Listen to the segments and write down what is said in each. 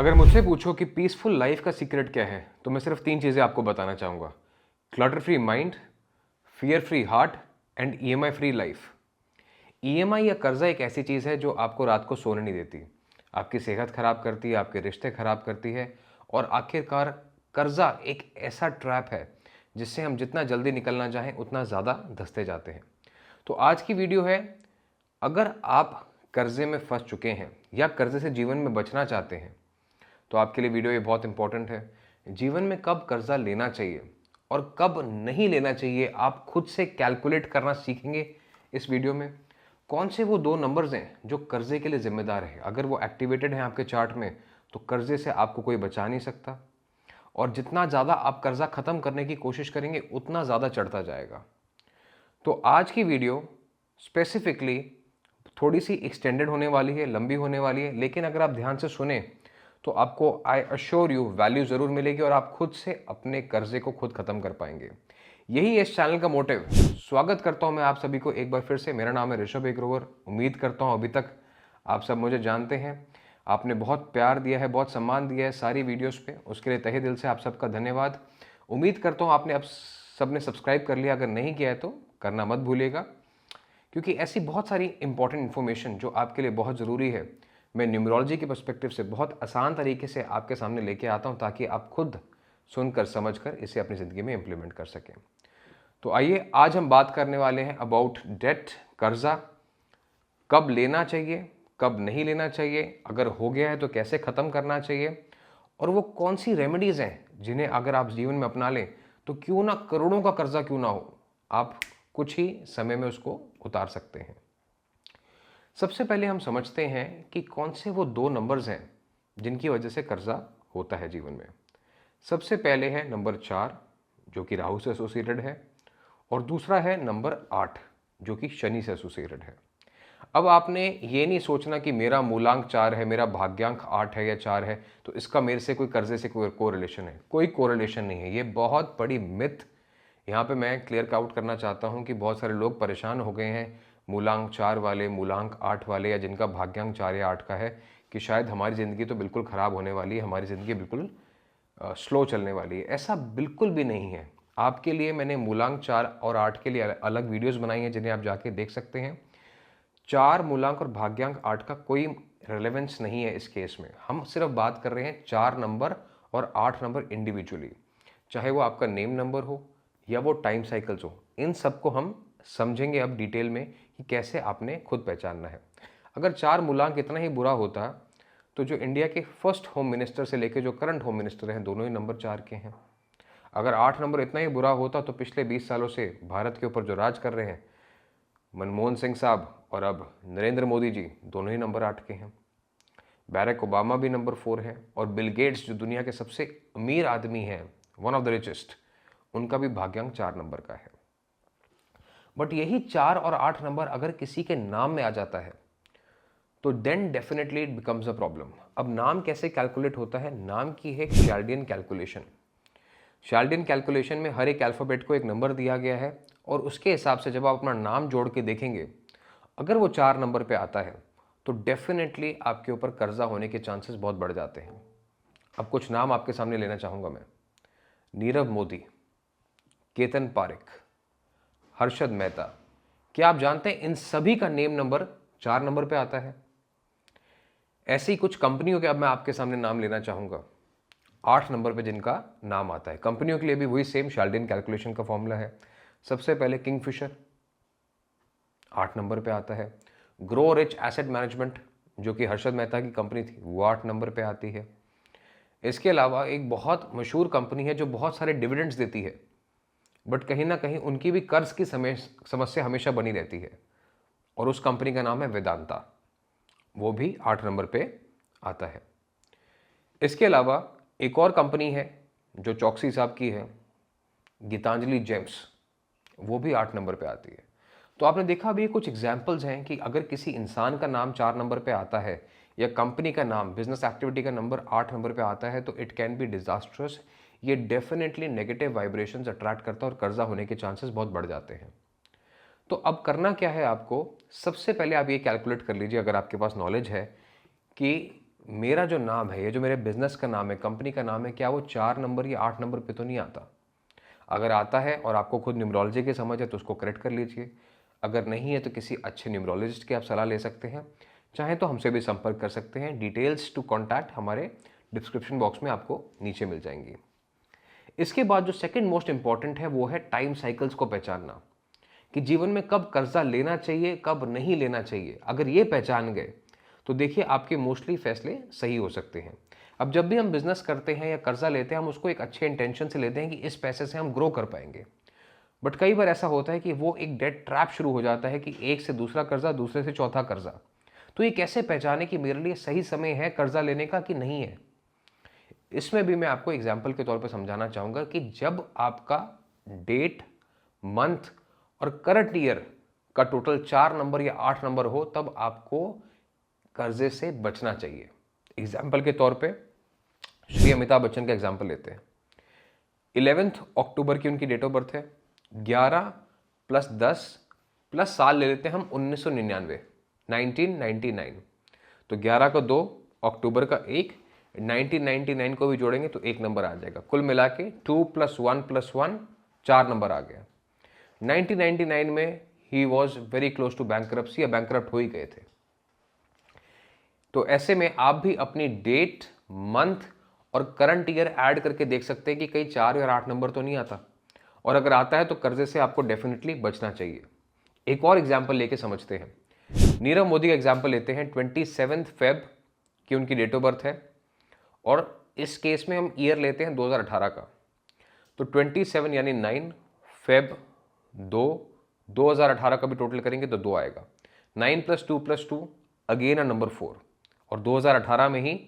अगर मुझसे पूछो कि पीसफुल लाइफ का सीक्रेट क्या है तो मैं सिर्फ 3 चीज़ें आपको बताना चाहूँगा। Clutter free mind, fear free heart and EMI free life. EMI या कर्जा एक ऐसी चीज़ है जो आपको रात को सोने नहीं देती, आपकी सेहत खराब करती है, आपके रिश्ते खराब करती है और आखिरकार कर्जा एक ऐसा ट्रैप है जिससे हम जितना जल्दी निकलना चाहें उतना ज़्यादा धंसते जाते हैं। तो आज की वीडियो है, अगर आप कर्जे में फंस चुके हैं या कर्जे से जीवन में बचना चाहते हैं तो आपके लिए वीडियो ये बहुत इंपॉर्टेंट है। जीवन में कब कर्जा लेना चाहिए और कब नहीं लेना चाहिए आप खुद से कैलकुलेट करना सीखेंगे इस वीडियो में। कौन से वो 2 नंबर्स हैं जो कर्जे के लिए जिम्मेदार है, अगर वो एक्टिवेटेड हैं आपके चार्ट में तो कर्जे से आपको कोई बचा नहीं सकता और जितना ज़्यादा आप कर्जा ख़त्म करने की कोशिश करेंगे उतना ज़्यादा चढ़ता जाएगा। तो आज की वीडियो स्पेसिफिकली थोड़ी सी एक्सटेंडेड होने वाली है, लंबी होने वाली है, लेकिन अगर आप ध्यान से सुने तो आपको आई अश्योर यू वैल्यू ज़रूर मिलेगी और आप खुद से अपने कर्जे को खुद ख़त्म कर पाएंगे। यही इस चैनल का मोटिव। स्वागत करता हूं मैं आप सभी को एक बार फिर से। मेरा नाम है ऋषभ एग्रोवर। उम्मीद करता हूं अभी तक आप सब मुझे जानते हैं। आपने बहुत प्यार दिया है, बहुत सम्मान दिया है सारी वीडियोस पे, उसके लिए तहे दिल से आप सबका धन्यवाद। उम्मीद करता हूँ आपने अब सबने सब्सक्राइब कर लिया, अगर नहीं किया है तो करना मत भूलिएगा, क्योंकि ऐसी बहुत सारी इंपॉर्टेंट इन्फॉर्मेशन जो आपके लिए बहुत ज़रूरी है मैं न्यूमरोलॉजी के पर्सपेक्टिव से बहुत आसान तरीके से आपके सामने लेके आता हूं ताकि आप खुद सुनकर समझकर इसे अपनी ज़िंदगी में इम्प्लीमेंट कर सकें। तो आइए आज हम बात करने वाले हैं अबाउट डेट, कर्जा। कब लेना चाहिए, कब नहीं लेना चाहिए, अगर हो गया है तो कैसे ख़त्म करना चाहिए और वो कौन सी रेमेडीज़ हैं जिन्हें अगर आप जीवन में अपना लें तो क्यों ना करोड़ों का कर्जा क्यों ना हो, आप कुछ ही समय में उसको उतार सकते हैं। सबसे पहले हम समझते हैं कि कौन से वो 2 नंबर्स हैं जिनकी वजह से कर्जा होता है जीवन में। सबसे पहले है नंबर 4 जो कि राहु से एसोसिएटेड है और दूसरा है नंबर 8 जो कि शनि से एसोसिएटेड है। अब आपने ये नहीं सोचना कि मेरा मूलांक 4 है, मेरा भाग्यांक 8 है या 4 है तो इसका मेरे से कोई कर्जे से कोई कोरिलेशन है। कोई कोरिलेशन नहीं है, ये बहुत बड़ी मिथ यहाँ पे मैं क्लियर आउट करना चाहता हूँ कि बहुत सारे लोग परेशान हो गए हैं मूलांक 4 वाले, मूलांक 8 वाले या जिनका भाग्यांक 4 या 8 का है कि शायद हमारी ज़िंदगी तो बिल्कुल ख़राब होने वाली है, हमारी ज़िंदगी बिल्कुल स्लो चलने वाली है। ऐसा बिल्कुल भी नहीं है। आपके लिए मैंने मूलांक 4 और 8 के लिए अलग वीडियोस बनाई हैं जिन्हें आप जाके देख सकते हैं। 4 मूलांक और भाग्यांक 8 का कोई रेलेवेंस नहीं है इस केस में। हम सिर्फ बात कर रहे हैं 4 नंबर और 8 नंबर इंडिविजुअली, चाहे वो आपका नेम नंबर हो या वो टाइम साइकिल्स हो। इन सबको हम समझेंगे अब डिटेल में कि कैसे आपने खुद पहचानना है। अगर 4 मूलांक इतना ही बुरा होता तो जो इंडिया के फर्स्ट होम मिनिस्टर से लेकर जो करंट होम मिनिस्टर हैं दोनों ही नंबर 4 के हैं। अगर 8 नंबर इतना ही बुरा होता तो पिछले 20 सालों से भारत के ऊपर जो राज कर रहे हैं मनमोहन सिंह साहब और अब नरेंद्र मोदी जी दोनों ही नंबर 8 के हैं। बैरक ओबामा भी नंबर 4 है और बिल गेट्स जो दुनिया के सबसे अमीर आदमी हैं, वन ऑफ द रिचेस्ट, उनका भी भाग्यांक 4 नंबर का है। बट यही 4 और 8 नंबर अगर किसी के नाम में आ जाता है तो then definitely it becomes a problem. अब नाम कैसे कैलकुलेट होता है? नाम की है शार्डियन कैलकुलेशन। शार्डियन कैलकुलेशन में हर एक अल्फ़ाबेट को एक नंबर दिया गया है और उसके हिसाब से जब आप अपना नाम जोड़ के देखेंगे, अगर वो 4 नंबर पे आता है तो डेफिनेटली आपके ऊपर कर्जा होने के चांसेस बहुत बढ़ जाते हैं। अब कुछ नाम आपके सामने लेना चाहूँगा मैं। नीरव मोदी, केतन पारेख, हर्षद मेहता। क्या आप जानते हैं इन सभी का नेम नंबर 4 नंबर पे आता है? ऐसी कुछ कंपनियों के अब मैं आपके सामने नाम लेना चाहूँगा 8 नंबर पे जिनका नाम आता है। कंपनियों के लिए भी वही सेम शार्डियन कैलकुलेशन का फॉर्मूला है। सबसे पहले किंगफिशर 8 नंबर पे आता है। ग्रो रिच एसेट मैनेजमेंट जो कि हर्षद मेहता की कंपनी थी वो 8 नंबर पे आती है। इसके अलावा एक बहुत मशहूर कंपनी है जो बहुत सारे डिविडेंड्स देती है बट कहीं ना कहीं उनकी भी कर्ज की समस्या हमेशा बनी रहती है और उस कंपनी का नाम है वेदांता, वो भी 8 नंबर पे आता है। इसके अलावा एक और कंपनी है जो चौकसी साहब की है, गीतांजलि जेम्स, वो भी 8 नंबर पे आती है। तो आपने देखा अभी कुछ एग्जाम्पल्स हैं कि अगर किसी इंसान का नाम 4 नंबर पे आता है या कंपनी का नाम, बिजनेस एक्टिविटी का नंबर 8 नंबर पे आता है तो इट कैन बी डिजास्ट्रस। ये डेफिनेटली नेगेटिव वाइब्रेशंस अट्रैक्ट करता है और कर्जा होने के चांसेस बहुत बढ़ जाते हैं। तो अब करना क्या है आपको? सबसे पहले आप ये कैलकुलेट कर लीजिए, अगर आपके पास नॉलेज है, कि मेरा जो नाम है, ये जो मेरे बिजनेस का नाम है, कंपनी का नाम है, क्या वो 4 नंबर या 8 नंबर पे तो नहीं आता? अगर आता है और आपको खुद न्यूमरोलॉजी की समझ है तो उसको करेक्ट कर लीजिए, अगर नहीं है तो किसी अच्छे न्यूमरोलॉजिस्ट की आप सलाह ले सकते हैं, चाहे तो हमसे भी संपर्क कर सकते हैं। डिटेल्स टू कॉन्टैक्ट हमारे डिस्क्रिप्शन बॉक्स में आपको नीचे मिल जाएंगी। इसके बाद जो सेकंड मोस्ट इंपॉर्टेंट है वो है टाइम साइकिल्स को पहचानना, कि जीवन में कब कर्जा लेना चाहिए, कब नहीं लेना चाहिए। अगर ये पहचान गए तो देखिए आपके मोस्टली फैसले सही हो सकते हैं। अब जब भी हम बिजनेस करते हैं या कर्जा लेते हैं, हम उसको एक अच्छे इंटेंशन से लेते हैं कि इस पैसे से हम ग्रो कर पाएंगे, बट कई बार ऐसा होता है कि वो एक डेट ट्रैप शुरू हो जाता है कि एक से दूसरा कर्जा, दूसरे से चौथा कर्जा। तो ये कैसे पहचाने कि मेरे लिए सही समय है कर्जा लेने का कि नहीं है? इसमें भी मैं आपको एग्जाम्पल के तौर पर समझाना चाहूँगा कि जब आपका डेट, मंथ और करंट ईयर का टोटल 4 नंबर या 8 नंबर हो, तब आपको कर्जे से बचना चाहिए। एग्जाम्पल के तौर पे श्री अमिताभ बच्चन का एग्जाम्पल लेते हैं। 11 अक्टूबर की उनकी डेट ऑफ बर्थ है। 11 प्लस 10 प्लस साल ले लेते हैं हम 1999, 1999। तो 11 का 2, अक्टूबर का 1, 1999 को भी जोड़ेंगे तो एक नंबर आ जाएगा। कुल मिला के 2 + 1 + 1 4 नंबर आ गया। 1999 में ही was very close to bankruptcy, या बैंकरप्ट हो ही गए थे। तो ऐसे में आप भी अपनी डेट, मंथ और करंट ईयर ऐड करके देख सकते हैं कि कहीं 4 या 8 नंबर तो नहीं आता, और अगर आता है तो कर्जे से आपको डेफिनेटली बचना चाहिए। एक और एग्जाम्पल लेके समझते हैं। नीरव मोदी का एग्जाम्पल लेते हैं। 27 फेब की उनकी डेट ऑफ बर्थ है, और इस केस में हम ईयर लेते हैं 2018 का। तो 27 यानी 9, फेब 2, 2018 का भी टोटल करेंगे तो 2 आएगा। 9 + 2 + 2 अगेन अ नंबर 4, और 2018 में ही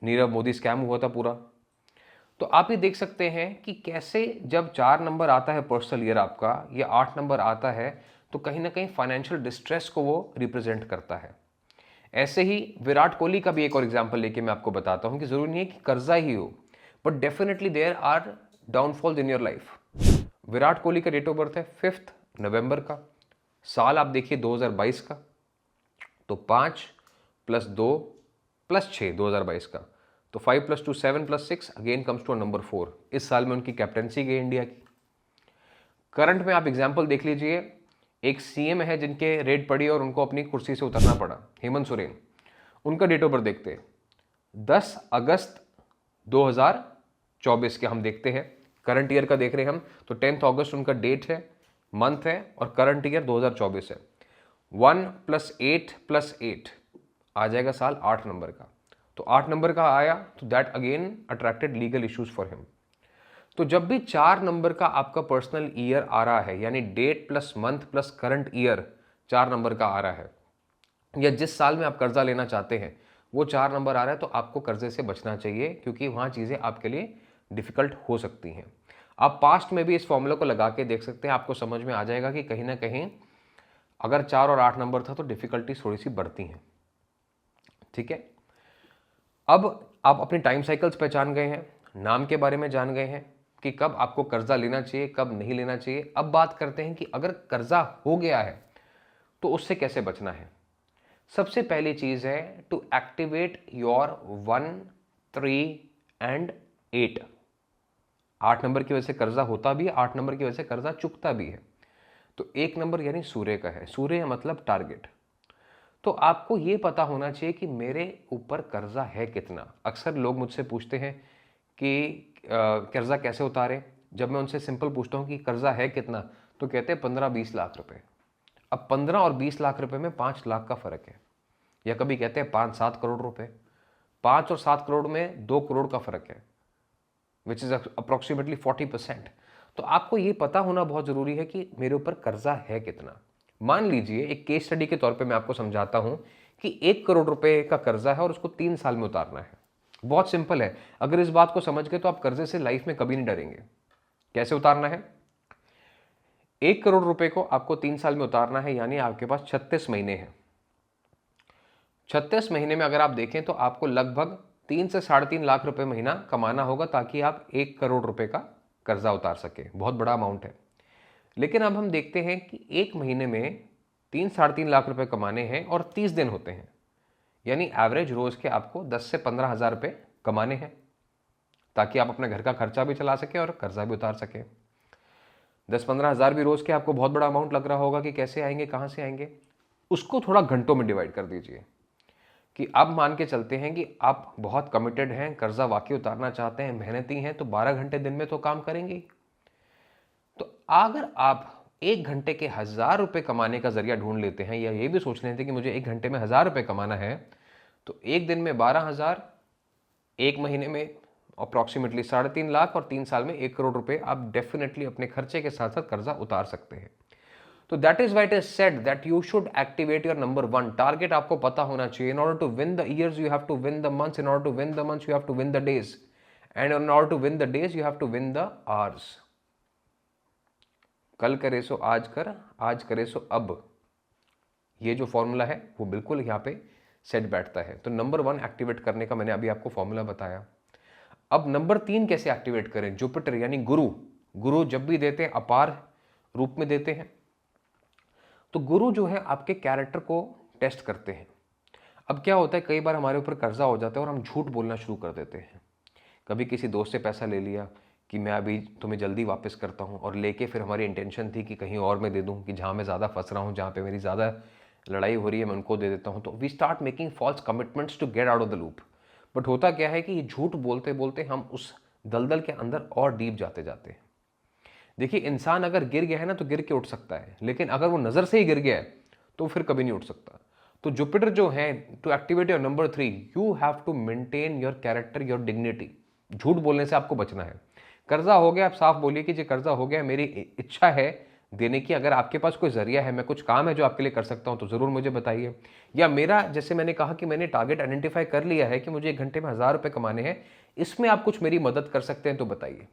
नीरव मोदी स्कैम हुआ था पूरा। तो आप ये देख सकते हैं कि कैसे जब 4 नंबर आता है पर्सनल ईयर आपका, या 8 नंबर आता है, तो कहीं ना कहीं फाइनेंशियल डिस्ट्रेस को वो रिप्रेजेंट करता है। ऐसे ही विराट कोहली का भी एक और एग्जाम्पल लेके मैं आपको बताता हूं कि जरूरी नहीं है कि कर्जा ही हो, but definitely there are downfalls in your life. Virat Kohli का डेट ऑफ बर्थ है 5 नवंबर का। साल आप देखिए 2022 का। तो 5 + 2 + 6 2022 का, तो 5 + 2 7 + 6 अगेन कम्स टू नंबर 4। इस साल में उनकी कैप्टनसी गई इंडिया की। करंट में आप एग्जाम्पल देख लीजिए, एक सीएम है जिनके रेड पड़ी और उनको अपनी कुर्सी से उतरना पड़ा, हेमंत सोरेन। उनका डेट ऑफ बर्थ देखते हैं 10 अगस्त 2024 के हम देखते हैं। करंट ईयर का देख रहे हैं हम, तो 10 अगस्त उनका डेट है, मंथ है, और करंट ईयर 2024 है। 1 + 8 + 8 आ जाएगा साल 8 नंबर का। तो 8 नंबर का आया तो that again attracted legal issues for him. तो जब भी 4 नंबर का आपका पर्सनल ईयर आ रहा है, यानी date plus month plus current year 4 number का आ रहा है, या जिस साल में आप कर्जा लेना चाहते हैं वो 4 नंबर आ रहा है, तो आपको कर्जे से बचना चाहिए, क्योंकि वहाँ चीज़ें आपके लिए डिफ़िकल्ट हो सकती हैं। आप पास्ट में भी इस फॉर्मूला को लगा के देख सकते हैं, आपको समझ में आ जाएगा कि कहीं ना कहीं अगर 4 और 8 नंबर था तो डिफ़िकल्टीज थोड़ी सी बढ़ती हैं। ठीक है, अब आप अपनी टाइम साइकिल्स पहचान गए हैं, नाम के बारे में जान गए हैं कि कब आपको कर्जा लेना चाहिए, कब नहीं लेना चाहिए। अब बात करते हैं कि अगर कर्जा हो गया है तो उससे कैसे बचना है। सबसे पहली चीज है to activate your 1, 3 and 8। 8 number की वजह से कर्जा होता भी है, 8 नंबर की वजह से कर्जा चुकता भी है। तो 1 नंबर यानी सूर्य का है, सूर्य मतलब टारगेट। तो आपको ये पता होना चाहिए कि मेरे ऊपर कर्जा है कितना। अक्सर लोग मुझसे पूछते हैं कि कर्जा कैसे उतारें। जब मैं उनसे सिंपल पूछता हूँ कि कर्जा है कितना, तो कहते हैं 15-20 लाख रुपए। अब 15 और 20 लाख रुपए में 5 लाख का फर्क है, या कभी कहते हैं 5-7 करोड़ रुपए। 5 और 7 करोड़ में 2 करोड़ का फर्क है, विच इज अप्रोक्सीमेटली 40%। तो आपको ये पता होना बहुत जरूरी है कि मेरे ऊपर कर्जा है कितना। मान लीजिए एक केस स्टडी के तौर पे मैं आपको समझाता हूं कि 1 करोड़ रुपए का कर्जा है और उसको 3 साल में उतारना है। बहुत सिंपल है, अगर इस बात को समझ गए तो आप कर्जे से लाइफ में कभी नहीं डरेंगे। कैसे उतारना है? 1 करोड़ रुपए को आपको 3 साल में उतारना है, यानी आपके पास 36 महीने हैं। 36 महीने में अगर आप देखें तो आपको लगभग 3 से 3.5 लाख रुपए महीना कमाना होगा, ताकि आप 1 करोड़ रुपए का कर्जा उतार सके। बहुत बड़ा अमाउंट है। लेकिन अब हम देखते हैं कि एक महीने में 3-3.5 लाख रुपए कमाने हैं और 30 दिन होते हैं। यानी एवरेज रोज़ के आपको 10 से 15 हज़ार रुपये कमाने हैं, ताकि आप अपने घर का खर्चा भी चला सकें और कर्जा भी उतार सकें। 10-15 हज़ार भी रोज़ के आपको बहुत बड़ा अमाउंट लग रहा होगा कि कैसे आएंगे, कहाँ से आएंगे। उसको थोड़ा घंटों में डिवाइड कर दीजिए कि अब मान के चलते हैं कि आप बहुत कमिटेड हैं, कर्जा वाकई उतारना चाहते हैं, मेहनती हैं, तो 12 घंटे दिन में तो काम करेंगे। तो अगर आप 1 घंटे के 1000 रुपये कमाने का जरिया ढूंढ लेते हैं, या ये भी सोच लेते हैं कि मुझे 1 घंटे में 1000 रुपये कमाना है, तो एक दिन में 12,000, एक महीने में अप्रॉक्सीमेटली 3.5 लाख, और 3 साल में 1 करोड़ रुपए आप डेफिनेटली अपने खर्चे के साथ साथ कर्जा उतार सकते हैं। तो that is why it is said that you should activate your number 1 target. आपको पता होना चाहिए, in order to win the years you have to win the months, in order to win the months you have to win the days, and in order to win the days you have to win the hours. कल करे सो आज कर, आज करे सो अब, ये जो formula है वो बिल्कुल यहाँ पे सेट बैठता है। तो नंबर 1 एक्टिवेट करने का मैंने अभी आपको फॉर्मूला बताया। अब नंबर 3 कैसे एक्टिवेट करें? जुपिटर यानी गुरु। गुरु जब भी देते हैं अपार रूप में देते हैं। तो गुरु जो है आपके कैरेक्टर को टेस्ट करते हैं। अब क्या होता है, कई बार हमारे ऊपर कर्जा हो जाता है और हम झूठ बोलना शुरू कर देते हैं। कभी किसी दोस्त से पैसा ले लिया कि मैं अभी तुम्हें जल्दी वापस करता हूँ, और लेके फिर हमारी इंटेंशन थी कि कहीं और मैं दे दूँ, कि जहाँ मैं ज़्यादा फंस रहा हूँ, जहाँ पे मेरी ज़्यादा लड़ाई हो रही है, मैं उनको दे देता हूँ। तो we start making false commitments to get out of the loop. But होता क्या है कि ये झूठ बोलते बोलते हम उस दलदल के अंदर और डीप जाते जाते हैं। देखिए, इंसान अगर गिर गया है ना तो गिर के उठ सकता है, लेकिन अगर वो नज़र से ही गिर गया है तो फिर कभी नहीं उठ सकता। तो जुपिटर जो है, to activate your number 3 you have to maintain your character, your dignity. झूठ बोलने से आपको बचना है। कर्जा हो गया, आप साफ बोलिए कि जी कर्जा हो गया, मेरी इच्छा है देने की, अगर आपके पास कोई जरिया है, मैं कुछ काम है जो आपके लिए कर सकता हूं तो जरूर मुझे बताइए। या मेरा, जैसे मैंने कहा कि मैंने टारगेट आइडेंटिफाई कर लिया है कि मुझे 1 घंटे में 1000 रुपये कमाने हैं, इसमें आप कुछ मेरी मदद कर सकते हैं तो बताइए।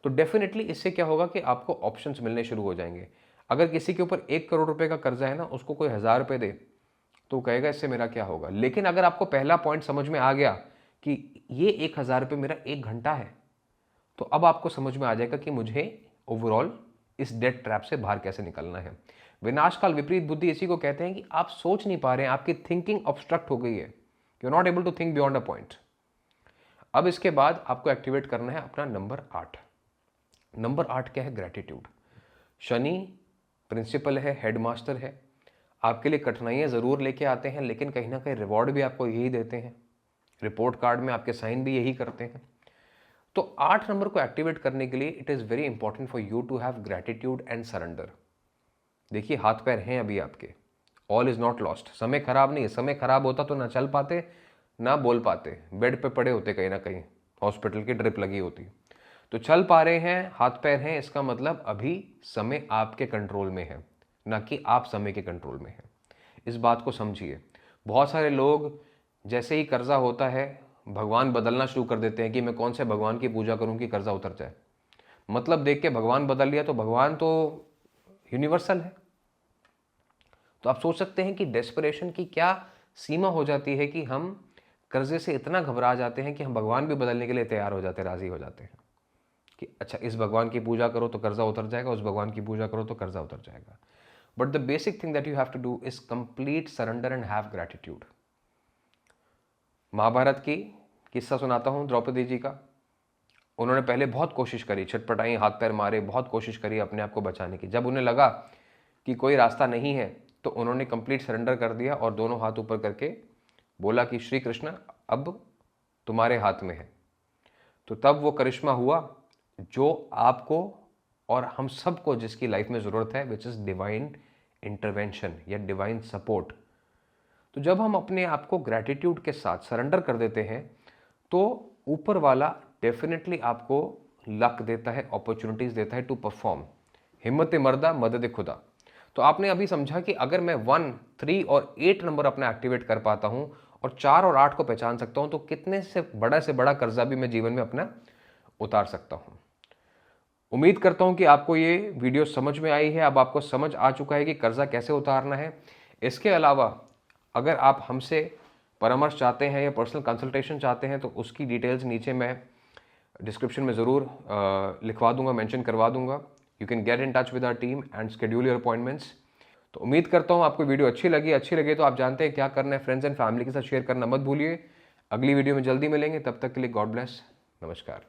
तो डेफिनेटली इससे क्या होगा कि आपको ऑप्शंस मिलने शुरू हो जाएंगे। अगर किसी के ऊपर 1 करोड़ रुपए का कर्जा है ना, उसको कोई 1000 रुपये दे तो कहेगा इससे मेरा क्या होगा। लेकिन अगर आपको पहला पॉइंट समझ में आ गया कि ये 1000 रुपये मेरा 1 घंटा है, तो अब आपको समझ में आ जाएगा कि मुझे ओवरऑल इस डेट ट्रैप से बाहर कैसे निकलना है। विनाशकाल विपरीत बुद्धि इसी को कहते हैं कि आप सोच नहीं पा रहे हैं, आपकी थिंकिंग ऑब्स्ट्रक्ट हो गई है, you are not able to think beyond a point. अब इसके बाद आपको एक्टिवेट करना है अपना नंबर 8। नंबर 8 क्या है? ग्रैटिट्यूड। शनि प्रिंसिपल है, हेडमास्टर है, आपके लिए कठिनाइयाँ ज़रूर लेके आते हैं, लेकिन कहीं ना कहीं रिवॉर्ड भी आपको यही देते हैं। रिपोर्ट कार्ड में आपके साइन भी यही करते हैं। तो 8 नंबर को एक्टिवेट करने के लिए it is very important for you to have gratitude and surrender. देखिए, हाथ पैर हैं अभी आपके, ऑल इज़ नॉट लॉस्ट। समय खराब नहीं है, समय खराब होता तो ना चल पाते, ना बोल पाते, बेड पे पड़े होते कहीं ना कहीं, हॉस्पिटल की ड्रिप लगी होती। तो चल पा रहे हैं, हाथ पैर हैं, इसका मतलब अभी समय आपके कंट्रोल में है, ना कि आप समय के कंट्रोल में हैं। इस बात को समझिए। बहुत सारे लोग जैसे ही कर्जा होता है भगवान बदलना शुरू कर देते हैं कि मैं कौन से भगवान की पूजा करूं कि कर्जा उतर जाए। मतलब देख के भगवान बदल लिया, तो भगवान तो यूनिवर्सल है। तो आप सोच सकते हैं कि डेस्परेशन की क्या सीमा हो जाती है कि हम कर्जे से इतना घबरा जाते हैं कि हम भगवान भी बदलने के लिए तैयार हो जाते हैं, राजी हो जाते हैं कि अच्छा इस भगवान की पूजा करो तो कर्जा उतर जाएगा, उस भगवान की पूजा करो तो कर्जा उतर जाएगा। But the basic thing that you have to do is complete surrender and have gratitude. Mahabharat की किस्सा सुनाता हूँ द्रौपदी जी का। उन्होंने पहले बहुत कोशिश करी, छटपटाई, हाथ पैर मारे, बहुत कोशिश करी अपने आप को बचाने की। जब उन्हें लगा कि कोई रास्ता नहीं है तो उन्होंने कंप्लीट सरेंडर कर दिया और दोनों हाथ ऊपर करके बोला कि श्री कृष्ण अब तुम्हारे हाथ में है। तो तब वो करिश्मा हुआ जो आपको और हम सबको जिसकी लाइफ में ज़रूरत है, विच इज़ डिवाइन इंटरवेंशन या डिवाइन सपोर्ट। तो जब हम अपने आप को ग्रैटिट्यूड के साथ सरेंडर कर देते हैं तो ऊपर वाला डेफिनेटली आपको लक देता है, अपॉर्चुनिटीज़ देता है टू परफॉर्म। हिम्मत मर्दा मदद खुदा। तो आपने अभी समझा कि अगर मैं 1, 3 और 8 नंबर अपना एक्टिवेट कर पाता हूं और 4 और 8 को पहचान सकता हूं तो कितने से बड़ा कर्जा भी मैं जीवन में अपना उतार सकता हूं। उम्मीद करता हूं कि आपको ये वीडियो समझ में आई है। अब आपको समझ आ चुका है कि कर्जा कैसे उतारना है। इसके अलावा अगर आप हमसे परामर्श चाहते हैं या पर्सनल कंसल्टेशन चाहते हैं तो उसकी डिटेल्स नीचे मैं डिस्क्रिप्शन में ज़रूर लिखवा दूंगा, मेंशन करवा दूंगा। You can get in touch with our team and schedule your appointments. तो उम्मीद करता हूँ आपको वीडियो अच्छी लगे तो आप जानते हैं क्या करना है, फ्रेंड्स एंड फैमिली के साथ शेयर करना मत भूलिए। अगली वीडियो में जल्दी मिलेंगे, तब तक के लिए गॉड ब्लेस, नमस्कार।